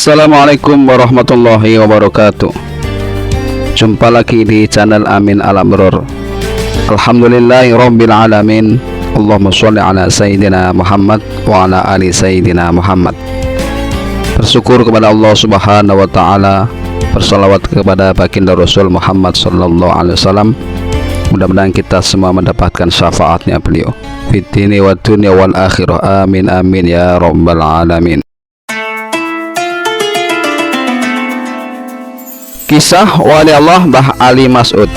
Assalamualaikum warahmatullahi wabarakatuh. Jumpa lagi di channel Amin Al-Amrur. Alhamdulillahi rabbil alamin. Allahumma sholli ala Sayyidina Muhammad wa ala ali Sayyidina Muhammad. Bersyukur kepada Allah subhanahu wa ta'ala, bersalawat kepada baginda Rasul Muhammad sallallahu alaihi wasallam. Mudah-mudahan kita semua mendapatkan syafaatnya beliau fid dini wa dunya wal akhirah. Amin amin ya rabbal alamin. Kisah wali Allah Mbah Ali Mas'ud.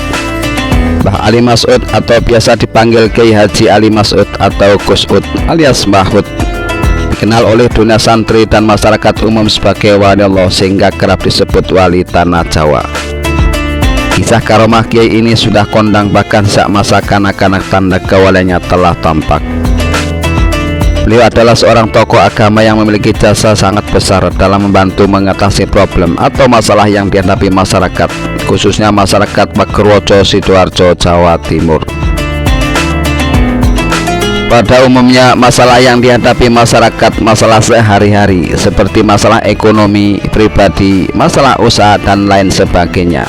Mbah Ali Mas'ud atau biasa dipanggil Kiai Haji Ali Mas'ud atau Gus Ud alias Mbah Hud, dikenal oleh dunia santri dan masyarakat umum sebagai wali Allah sehingga kerap disebut wali tanah Jawa. Kisah karomah Kiai ini sudah kondang bahkan sejak masa kanak-kanak tanda kewaliannya telah tampak. Beliau adalah seorang tokoh agama yang memiliki jasa sangat besar dalam membantu mengatasi problem atau masalah yang dihadapi masyarakat, khususnya masyarakat Pagurwojo, Sidoarjo, Jawa Timur. Pada umumnya masalah yang dihadapi masyarakat masalah sehari-hari seperti masalah ekonomi, pribadi, masalah usaha dan lain sebagainya.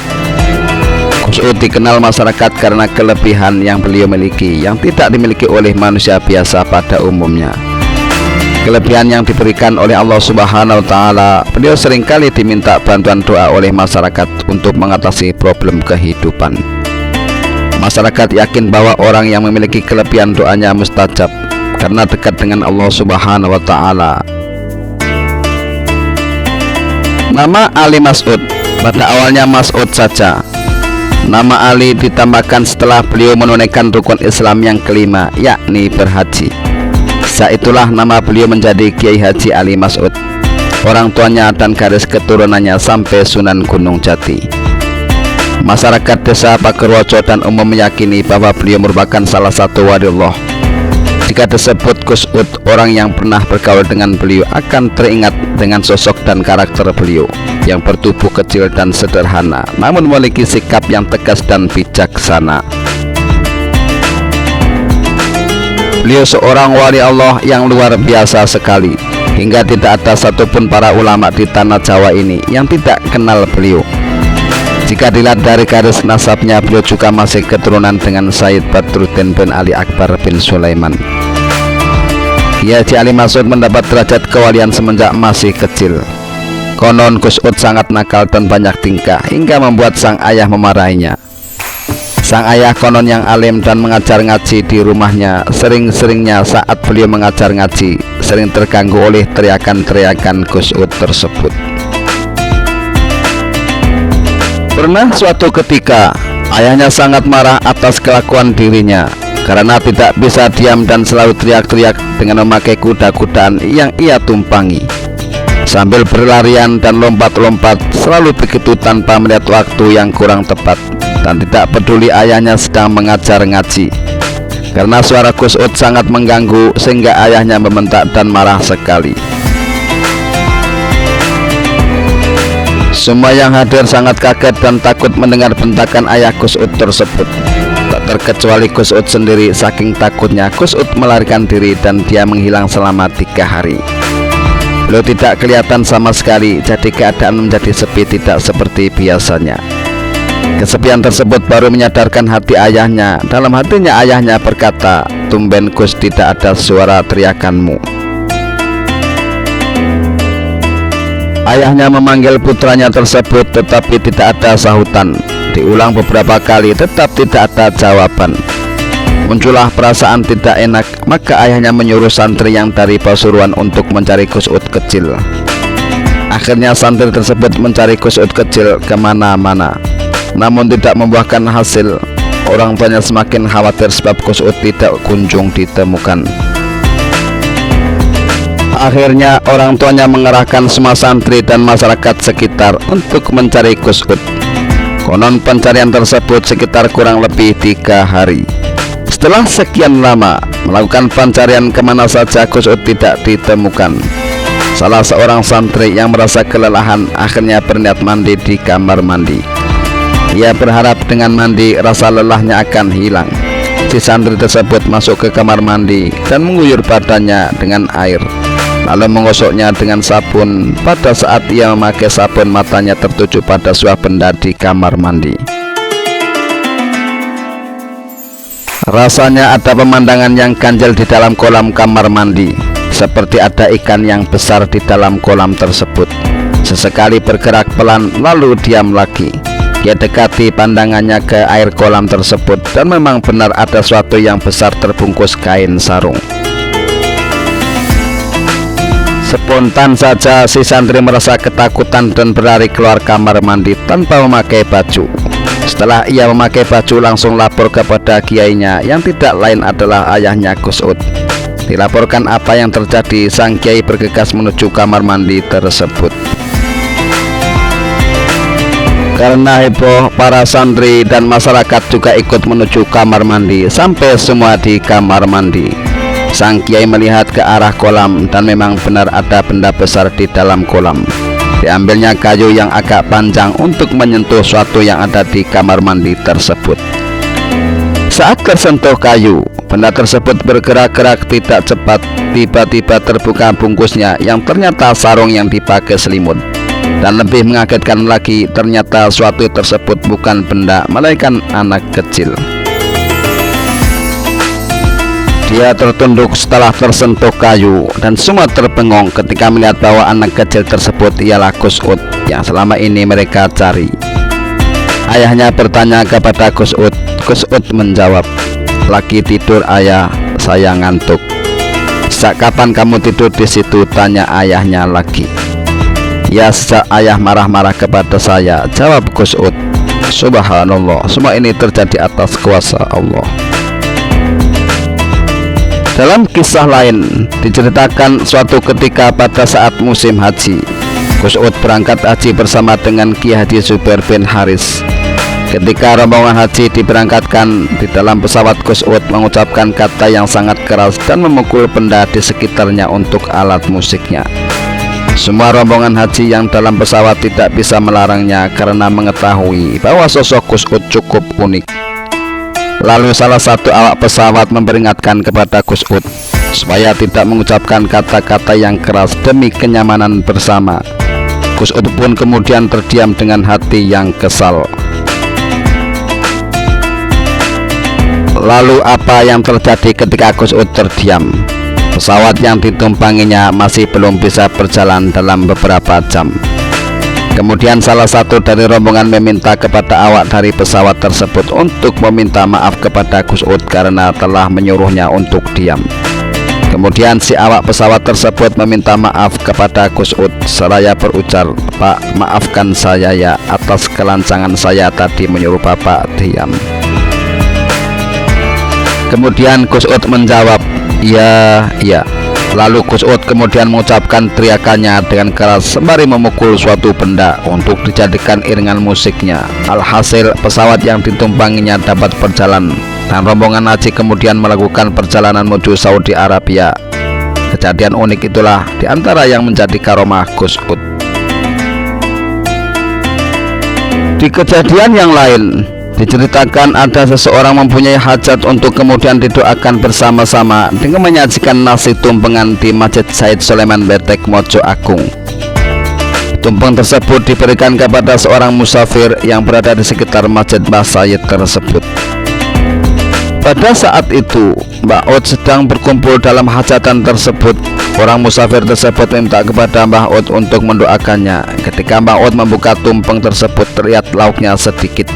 Gus Ud dikenal masyarakat karena kelebihan yang beliau miliki yang tidak dimiliki oleh manusia biasa pada umumnya. Kelebihan yang diberikan oleh Allah subhanahu wa ta'ala, beliau seringkali diminta bantuan doa oleh masyarakat untuk mengatasi problem kehidupan. Masyarakat yakin bahwa orang yang memiliki kelebihan doanya mustajab karena dekat dengan Allah subhanahu wa ta'ala. Nama Ali Mas'ud pada awalnya Mas'ud saja. Nama Ali ditambahkan setelah beliau menunaikan rukun Islam yang kelima, yakni berhaji. Saat itulah nama beliau menjadi Kiai Haji Ali Mas'ud. Orang tuanya dan garis keturunannya sampai Sunan Gunung Jati. Masyarakat desa Pagurwojo dan umum meyakini bahwa beliau merupakan salah satu wali Allah. Jika disebut Gus Ud, orang yang pernah bergaul dengan beliau akan teringat dengan sosok dan karakter beliau yang bertubuh kecil dan sederhana, namun memiliki sikap yang tegas dan bijaksana. Beliau seorang wali Allah yang luar biasa sekali, hingga tidak ada satupun para ulama di tanah Jawa ini yang tidak kenal beliau. Jika dilihat dari garis nasabnya, beliau juga masih keturunan dengan Sayyid Badruddin bin Ali Akbar bin Sulaiman. Kiai Haji Ali Mas'ud mendapat derajat kewalian semenjak masih kecil. Konon Gus Ud sangat nakal dan banyak tingkah hingga membuat sang ayah memarahinya. Sang ayah konon yang alim dan mengajar ngaji di rumahnya. Sering-seringnya saat beliau mengajar ngaji sering terganggu oleh teriakan-teriakan Gus Ud tersebut. Pernah suatu ketika ayahnya sangat marah atas kelakuan dirinya karena tidak bisa diam dan selalu teriak-teriak dengan memakai kuda-kudaan yang ia tumpangi. Sambil berlarian dan lompat-lompat selalu begitu tanpa melihat waktu yang kurang tepat dan tidak peduli ayahnya sedang mengajar ngaji. Karena suara Gus Ud sangat mengganggu sehingga ayahnya membentak dan marah sekali. Semua yang hadir sangat kaget dan takut mendengar bentakan ayah Gus Ud tersebut. Tak terkecuali Gus Ud sendiri. Saking takutnya Gus Ud melarikan diri dan dia menghilang selama 3 hari. Beliau tidak kelihatan sama sekali, jadi keadaan menjadi sepi tidak seperti biasanya. Kesepian tersebut baru menyadarkan hati ayahnya. Dalam hatinya ayahnya berkata, "Tumben Gus tidak ada suara teriakanmu." Ayahnya memanggil putranya tersebut tetapi tidak ada sahutan. Diulang beberapa kali tetap tidak ada jawaban. Muncullah perasaan tidak enak, maka ayahnya menyuruh santri yang dari Pasuruan untuk mencari Gus Ud kecil. Akhirnya santri tersebut mencari Gus Ud kecil kemana-mana, namun tidak membuahkan hasil. Orang tuanya semakin khawatir sebab Gus Ud tidak kunjung ditemukan. Akhirnya orang tuanya mengerahkan semua santri dan masyarakat sekitar untuk mencari Gus Ud. Konon pencarian tersebut sekitar kurang lebih 3 hari. Setelah sekian lama melakukan pencarian kemana saja Gus Ud tidak ditemukan. Salah seorang santri yang merasa kelelahan akhirnya berniat mandi di kamar mandi. Ia berharap dengan mandi rasa lelahnya akan hilang. Si santri tersebut masuk ke kamar mandi dan mengguyur badannya dengan air. lalu menggosoknya dengan sabun. Pada saat ia memakai sabun, matanya tertuju pada sebuah benda di kamar mandi. Rasanya ada pemandangan yang ganjil di dalam kolam kamar mandi, seperti ada ikan yang besar di dalam kolam tersebut. Sesekali bergerak pelan lalu diam lagi. Dia dekati pandangannya ke air kolam tersebut, dan memang benar ada sesuatu yang besar terbungkus kain sarung. Spontan saja si santri merasa ketakutan dan berlari keluar kamar mandi tanpa memakai baju. Setelah ia memakai baju, langsung lapor kepada kiainya yang tidak lain adalah ayahnya Gus Ud. Dilaporkan apa yang terjadi, sang kiai bergegas menuju kamar mandi tersebut. Karena heboh, para santri dan masyarakat juga ikut menuju kamar mandi. Sampai semua di kamar mandi, sang kiai melihat ke arah kolam, dan memang benar ada benda besar di dalam kolam. Diambilnya kayu yang agak panjang untuk menyentuh sesuatu yang ada di kamar mandi tersebut. Saat tersentuh kayu, benda tersebut bergerak-gerak tidak cepat. Tiba-tiba terbuka bungkusnya yang ternyata sarung yang dipakai selimut. Dan lebih mengagetkan lagi, ternyata suatu tersebut bukan benda, melainkan anak kecil. Dia tertunduk setelah tersentuh kayu, dan semua terbengong ketika melihat bahwa anak kecil tersebut ialah Gus Ud yang selama ini mereka cari. Ayahnya bertanya kepada Gus Ud. Gus Ud menjawab, "Lagi tidur ayah, saya ngantuk." "Sejak kapan kamu tidur di situ?" tanya ayahnya lagi. "Ya, sejak ayah marah-marah kepada saya," jawab Gus Ud. Subhanallah, semua ini terjadi atas kuasa Allah. Dalam kisah lain diceritakan suatu ketika pada saat musim haji, Gus Ud berangkat haji bersama dengan Kiai Haji Zubair bin Haris. Ketika rombongan haji diberangkatkan, di dalam pesawat Gus Ud mengucapkan kata yang sangat keras dan memukul benda di sekitarnya untuk alat musiknya. Semua rombongan haji yang dalam pesawat tidak bisa melarangnya karena mengetahui bahwa sosok Gus Ud cukup unik. Lalu salah satu awak pesawat memperingatkan kepada Gus Ud supaya tidak mengucapkan kata-kata yang keras demi kenyamanan bersama. Gus Ud pun kemudian terdiam dengan hati yang kesal. Lalu apa yang terjadi ketika Gus Ud terdiam? Pesawat yang ditumpanginya masih belum bisa berjalan dalam beberapa jam. Kemudian salah satu dari rombongan meminta kepada awak dari pesawat tersebut untuk meminta maaf kepada Gus Ud karena telah menyuruhnya untuk diam. Kemudian si awak pesawat tersebut meminta maaf kepada Gus Ud seraya berujar, "Pak, maafkan saya ya atas kelancangan saya tadi menyuruh Bapak diam." Kemudian Gus Ud menjawab, "Ya, ya." Lalu Gus Ud kemudian mengucapkan teriakannya dengan keras sembari memukul suatu benda untuk dijadikan iringan musiknya. Alhasil pesawat yang ditumpanginya dapat berjalan, dan rombongan haji kemudian melakukan perjalanan menuju Saudi Arabia. Kejadian unik itulah diantara yang menjadi karomah Gus Ud. Di kejadian yang lain diceritakan ada seseorang mempunyai hajat untuk kemudian didoakan bersama-sama dengan menyajikan nasi tumpengan di Masjid Said Sulaiman Betek Mojo Agung. Tumpeng tersebut diberikan kepada seorang musafir yang berada di sekitar Masjid Mbah Said tersebut. Pada saat itu Mbah Ud sedang berkumpul dalam hajatan tersebut. Orang musafir tersebut meminta kepada Mbah Ud untuk mendoakannya. Ketika Mbah Ud membuka tumpeng tersebut, terlihat lauknya sedikit.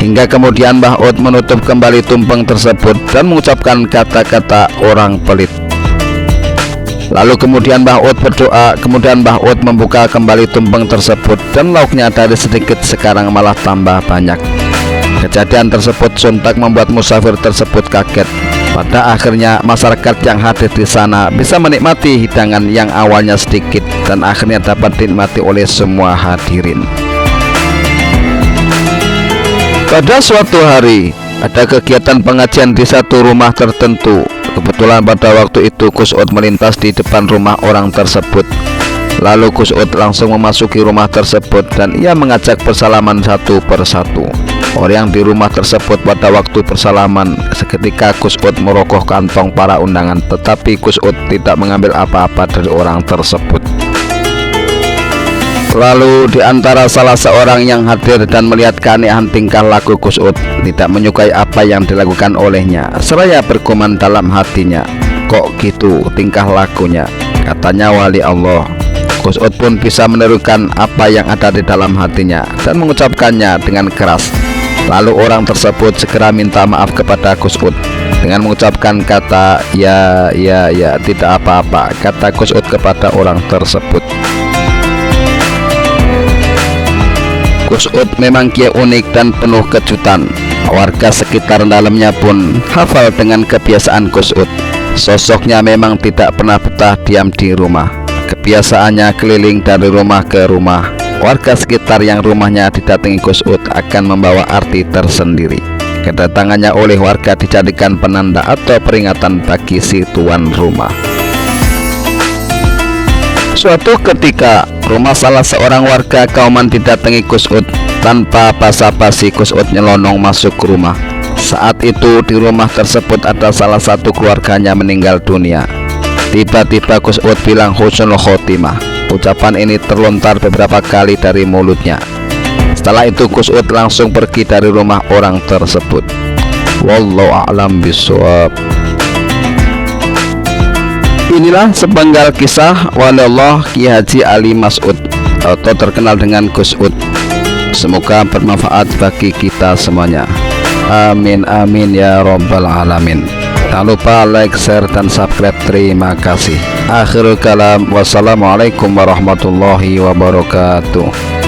Hingga kemudian Mbah Ud menutup kembali tumpeng tersebut dan mengucapkan kata-kata orang pelit. Lalu kemudian Mbah Ud berdoa. Kemudian Mbah Ud membuka kembali tumpeng tersebut, dan lauknya dari sedikit sekarang malah tambah banyak. Kejadian tersebut sontak membuat musafir tersebut kaget. Pada akhirnya masyarakat yang hadir di sana bisa menikmati hidangan yang awalnya sedikit dan akhirnya dapat dinikmati oleh semua hadirin. Pada suatu hari ada kegiatan pengajian di satu rumah tertentu. Kebetulan pada waktu itu Gus Ud melintas di depan rumah orang tersebut. Lalu Gus Ud langsung memasuki rumah tersebut dan ia mengajak bersalaman satu persatu. orang di rumah tersebut pada waktu bersalaman. Seketika Gus Ud merogoh kantong para undangan, tetapi Gus Ud tidak mengambil apa-apa dari orang tersebut. Lalu di antara salah seorang yang hadir dan melihat keanehan tingkah laku Gus Ud, tidak menyukai apa yang dilakukan olehnya, seraya bergumam dalam hatinya, kok gitu tingkah lakunya, katanya wali Allah. Gus Ud pun bisa menirukan apa yang ada di dalam hatinya dan mengucapkannya dengan keras. Lalu orang tersebut segera minta maaf kepada Gus Ud dengan mengucapkan kata ya tidak apa-apa, kata Gus Ud kepada orang tersebut. Gus Ud memang kiai unik dan penuh kejutan. Warga sekitar dalamnya pun hafal dengan kebiasaan Gus Ud. Sosoknya memang tidak pernah betah diam di rumah. Kebiasaannya keliling dari rumah ke rumah. Warga sekitar yang rumahnya didatangi Gus Ud akan membawa arti tersendiri. Kedatangannya oleh warga dijadikan penanda atau peringatan bagi si tuan rumah. Suatu ketika, rumah salah seorang warga kauman didatangi Gus Ud. Tanpa basa-basi, Gus Ud nyelonong masuk ke rumah. Saat itu di rumah tersebut ada salah satu keluarganya meninggal dunia. Tiba-tiba Gus Ud bilang husnul khotimah. Ucapan ini terlontar beberapa kali dari mulutnya. Setelah itu Gus Ud langsung pergi dari rumah orang tersebut. Wallahu a'lam bishawab. Inilah sepenggal kisah wali Allah Ki Haji Ali Mas'ud atau terkenal dengan Gus Ud. Semoga bermanfaat bagi kita semuanya. Amin amin ya rabbal alamin. Jangan lupa like, share, dan subscribe. Terima kasih. Akhirul kalam. Wassalamualaikum warahmatullahi wabarakatuh.